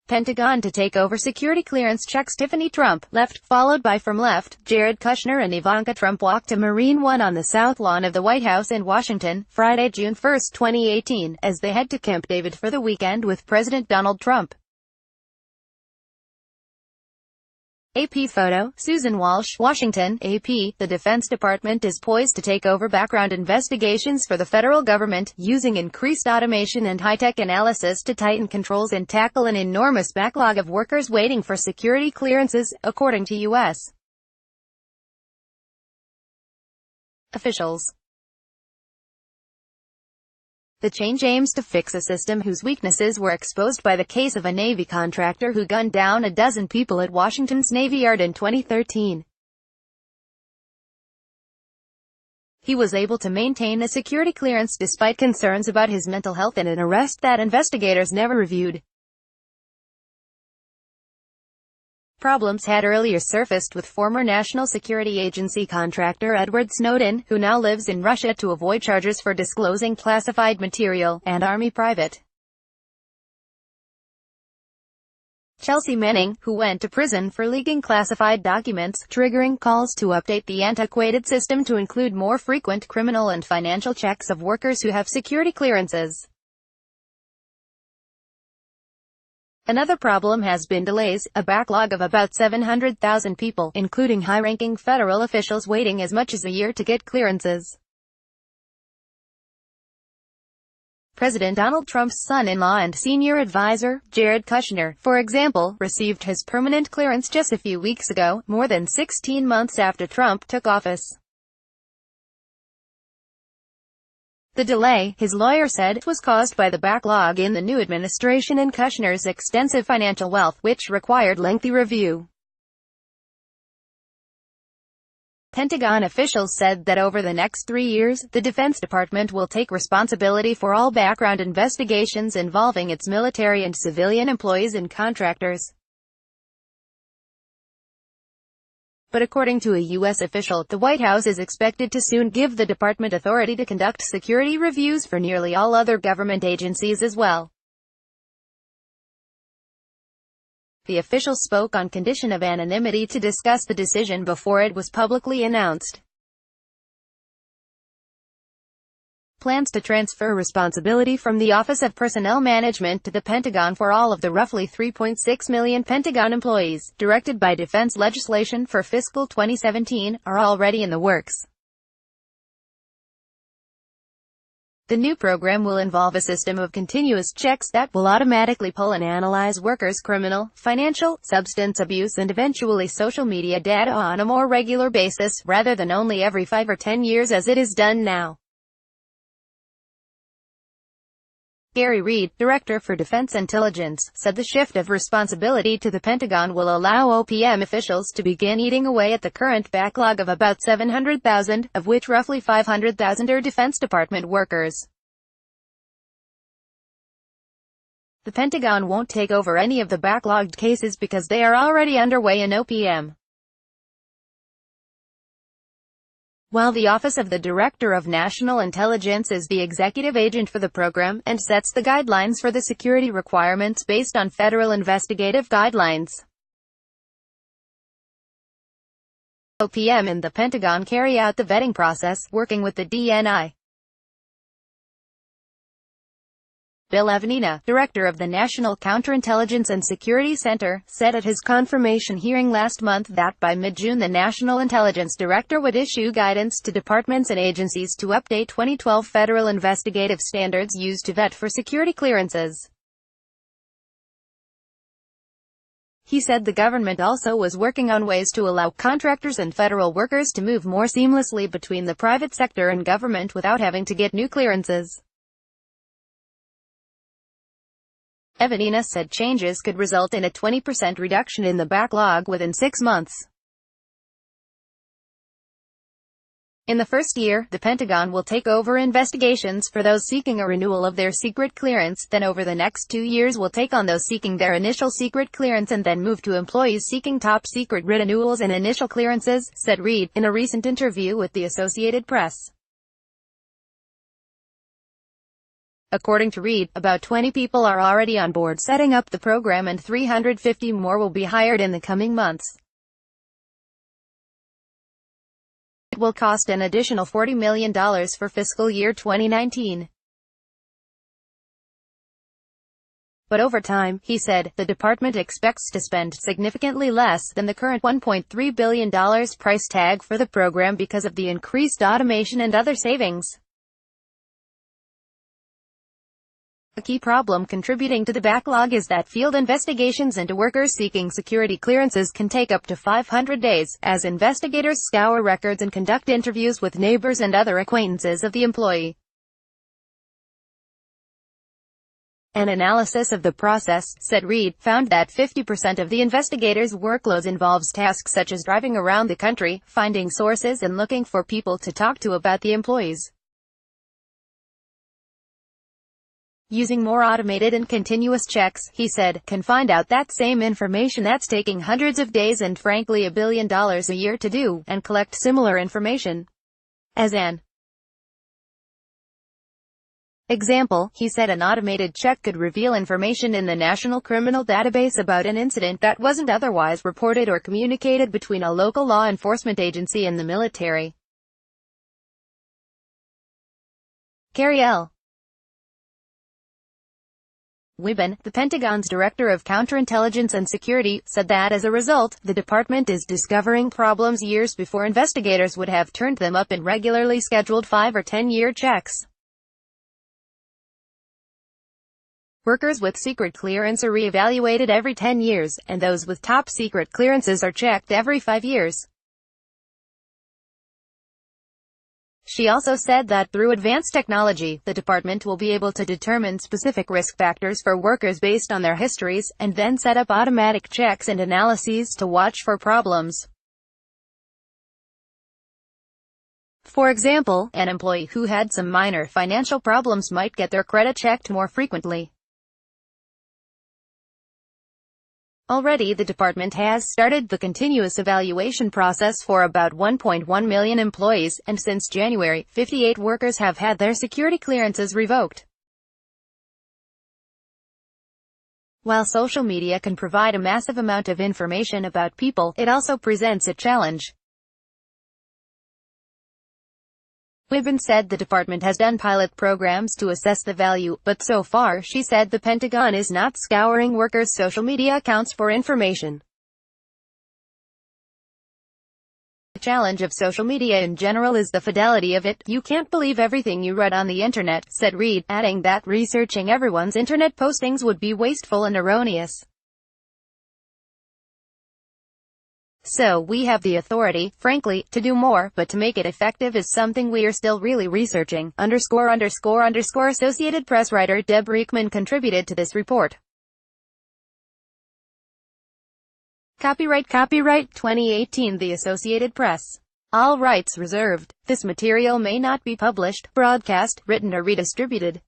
Pentagon to take over security clearance checks. Tiffany Trump, left, followed by from left, Jared Kushner and Ivanka Trump walked to Marine One on the South Lawn of the White House in Washington, Friday, June 1, 2018, as they head to Camp David for the weekend with President Donald Trump. AP photo, Susan Walsh, Washington, AP. The Defense Department is poised to take over background investigations for the federal government, using increased automation and high-tech analysis to tighten controls and tackle an enormous backlog of workers waiting for security clearances, according to U.S. officials. The change aims to fix a system whose weaknesses were exposed by the case of a Navy contractor who gunned down a dozen people at Washington's Navy Yard in 2013. He was able to maintain a security clearance despite concerns about his mental health and an arrest that investigators never reviewed. Problems had earlier surfaced with former National Security Agency contractor Edward Snowden, who now lives in Russia to avoid charges for disclosing classified material, and Army private Chelsea Manning, who went to prison for leaking classified documents, triggering calls to update the antiquated system to include more frequent criminal and financial checks of workers who have security clearances. Another problem has been delays, a backlog of about 700,000 people, including high-ranking federal officials waiting as much as a year to get clearances. President Donald Trump's son-in-law and senior advisor, Jared Kushner, for example, received his permanent clearance just a few weeks ago, more than 16 months after Trump took office. The delay, his lawyer said, was caused by the backlog in the new administration and Kushner's extensive financial wealth, which required lengthy review. Pentagon officials said that over the next 3 years, the Defense Department will take responsibility for all background investigations involving its military and civilian employees and contractors. But according to a U.S. official, the White House is expected to soon give the department authority to conduct security reviews for nearly all other government agencies as well. The official spoke on condition of anonymity to discuss the decision before it was publicly announced. Plans to transfer responsibility from the Office of Personnel Management to the Pentagon for all of the roughly 3.6 million Pentagon employees, directed by defense legislation for fiscal 2017, are already in the works. The new program will involve a system of continuous checks that will automatically pull and analyze workers' criminal, financial, substance abuse and eventually social media data on a more regular basis, rather than only every 5 or 10 years as it is done now. Gary Reed, Director for Defense Intelligence, said the shift of responsibility to the Pentagon will allow OPM officials to begin eating away at the current backlog of about 700,000, of which roughly 500,000 are Defense Department workers. The Pentagon won't take over any of the backlogged cases because they are already underway in OPM. While the Office of the Director of National Intelligence is the executive agent for the program, and sets the guidelines for the security requirements based on federal investigative guidelines. OPM and the Pentagon carry out the vetting process, working with the DNI. Bill Evanina, director of the National Counterintelligence and Security Center, said at his confirmation hearing last month that by mid-June the National Intelligence Director would issue guidance to departments and agencies to update 2012 federal investigative standards used to vet for security clearances. He said the government also was working on ways to allow contractors and federal workers to move more seamlessly between the private sector and government without having to get new clearances. Evanina said changes could result in a 20% reduction in the backlog within 6 months. In the first year, the Pentagon will take over investigations for those seeking a renewal of their secret clearance, then over the next 2 years will take on those seeking their initial secret clearance and then move to employees seeking top secret renewals and initial clearances, said Reed, in a recent interview with the Associated Press. According to Reed, about 20 people are already on board setting up the program and 350 more will be hired in the coming months. It will cost an additional $40 million for fiscal year 2019. But over time, he said, the department expects to spend significantly less than the current $1.3 billion price tag for the program because of the increased automation and other savings. A key problem contributing to the backlog is that field investigations into workers seeking security clearances can take up to 500 days, as investigators scour records and conduct interviews with neighbors and other acquaintances of the employee. An analysis of the process, said Reed, found that 50% of the investigators' workload involves tasks such as driving around the country, finding sources and looking for people to talk to about the employees. Using more automated and continuous checks, he said, can find out that same information that's taking hundreds of days and frankly $1 billion a year to do, and collect similar information. As an example, he said an automated check could reveal information in the National Criminal Database about an incident that wasn't otherwise reported or communicated between a local law enforcement agency and the military. Carrie L. Wiben, the Pentagon's Director of Counterintelligence and Security, said that as a result, the department is discovering problems years before investigators would have turned them up in regularly scheduled 5- or 10-year checks. Workers with secret clearance are re-evaluated every 10 years, and those with top-secret clearances are checked every 5 years. She also said that through advanced technology, the department will be able to determine specific risk factors for workers based on their histories, and then set up automatic checks and analyses to watch for problems. For example, an employee who had some minor financial problems might get their credit checked more frequently. Already the department has started the continuous evaluation process for about 1.1 million employees, and since January, 58 workers have had their security clearances revoked. While social media can provide a massive amount of information about people, it also presents a challenge. Wiben said the department has done pilot programs to assess the value, but so far, she said, the Pentagon is not scouring workers' social media accounts for information. The challenge of social media in general is the fidelity of it. You can't believe everything you read on the internet, said Reed, adding that researching everyone's internet postings would be wasteful and erroneous. So we have the authority, frankly, to do more, but to make it effective is something we are still really researching. Associated Press writer Deb Reekman contributed to this report. Copyright 2018 The Associated Press. All rights reserved. This material may not be published, broadcast, written or redistributed.